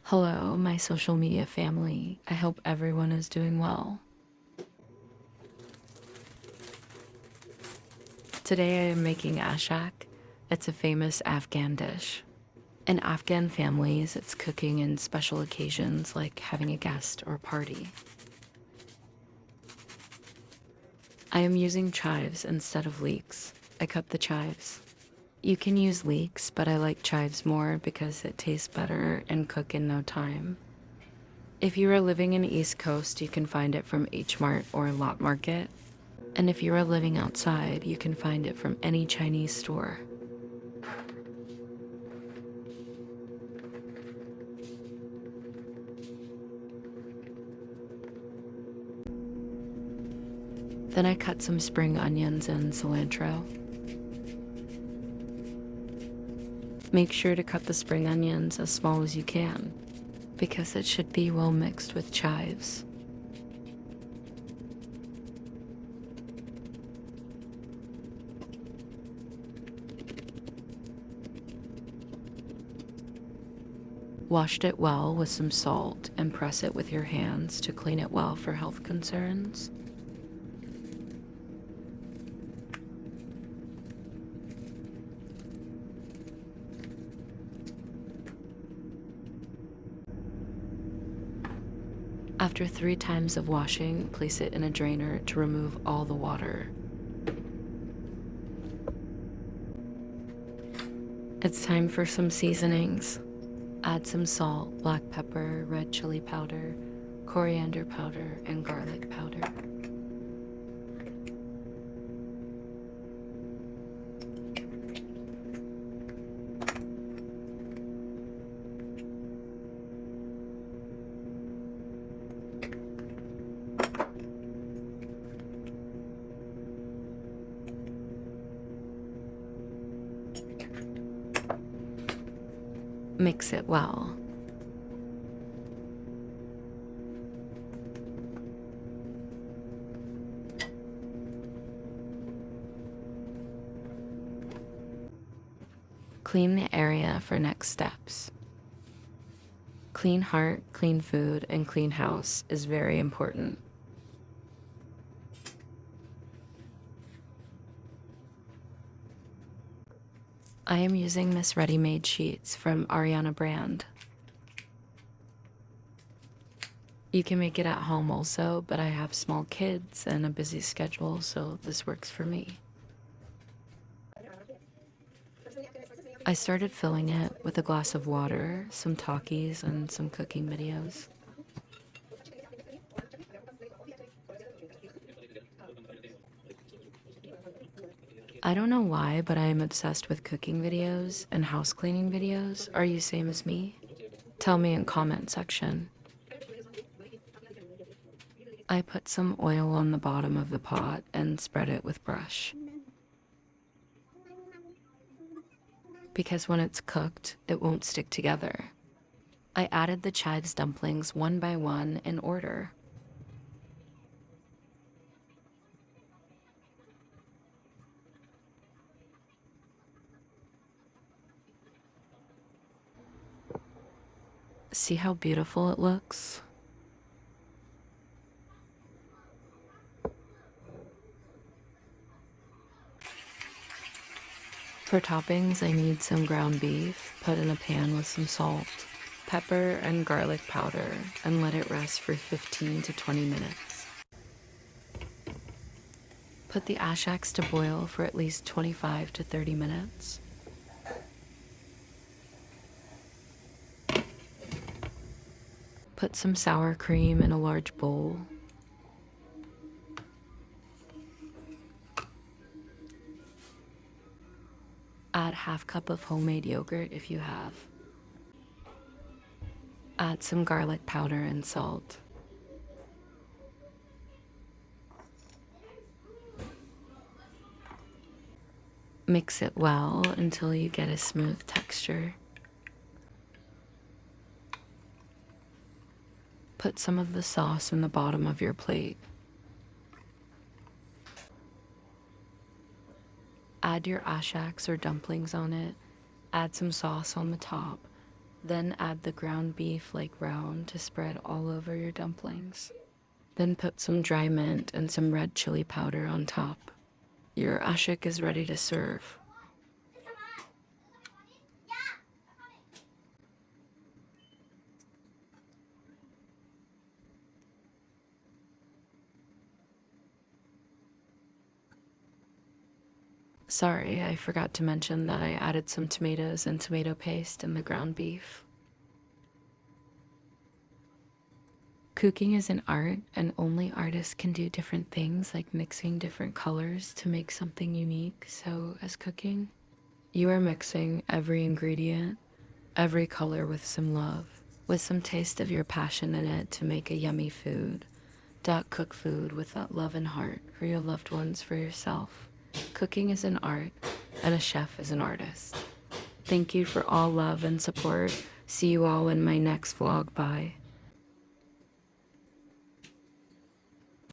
Hello, my social media family. I hope everyone is doing well. Today I am making Aashak. It's a famous Afghan dish. In Afghan families, it's cooking in special occasions like having a guest or party. I am using chives instead of leeks. I cut the chives. You can use leeks, but I like chives more because it tastes better and cook in no time. If you are living in East Coast, you can find it from H Mart or Lot Market. And if you are living outside, you can find it from any Chinese store. Then I cut some spring onions and cilantro. Make sure to cut the spring onions as small as you can, because it should be well mixed with chives. Wash it well with some salt and press it with your hands to clean it well for health concerns. After 3 times of washing, place it in a drainer to remove all the water. It's time for some seasonings. Add some salt, black pepper, red chili powder, coriander powder, and garlic powder. Mix it well. Clean the area for next steps. Clean heart, clean food, and clean house is very important. I am using this ready-made sheets from Ariana brand. You can make it at home also, but I have small kids and a busy schedule, so this works for me. I started filling it with a glass of water, some talkies, and some cooking videos. I don't know why, but I am obsessed with cooking videos and house cleaning videos. Are you same as me? Tell me in comment section. I put some oil on the bottom of the pot and spread it with brush. Because when it's cooked, it won't stick together. I added the chives dumplings one by one in order. See how beautiful it looks? For toppings, I need some ground beef, put in a pan with some salt, pepper, and garlic powder, and let it rest for 15 to 20 minutes. Put the Aashaks to boil for at least 25 to 30 minutes. Put some sour cream in a large bowl. Add half cup of homemade yogurt if you have. Add some garlic powder and salt. Mix it well until you get a smooth texture. Put some of the sauce in the bottom of your plate. Add your Aashaks or dumplings on it. Add some sauce on the top. Then add the ground beef like round to spread all over your dumplings. Then put some dry mint and some red chili powder on top. Your Aashak is ready to serve. Sorry, I forgot to mention that I added some tomatoes and tomato paste in the ground beef. Cooking is an art, and only artists can do different things like mixing different colors to make something unique. So, as cooking, you are mixing every ingredient, every color with some love, with some taste of your passion in it to make a yummy food. Cook food with that love and heart for your loved ones, for yourself. Cooking is an art, and a chef is an artist. Thank you for all love and support. See you all in my next vlog. Bye.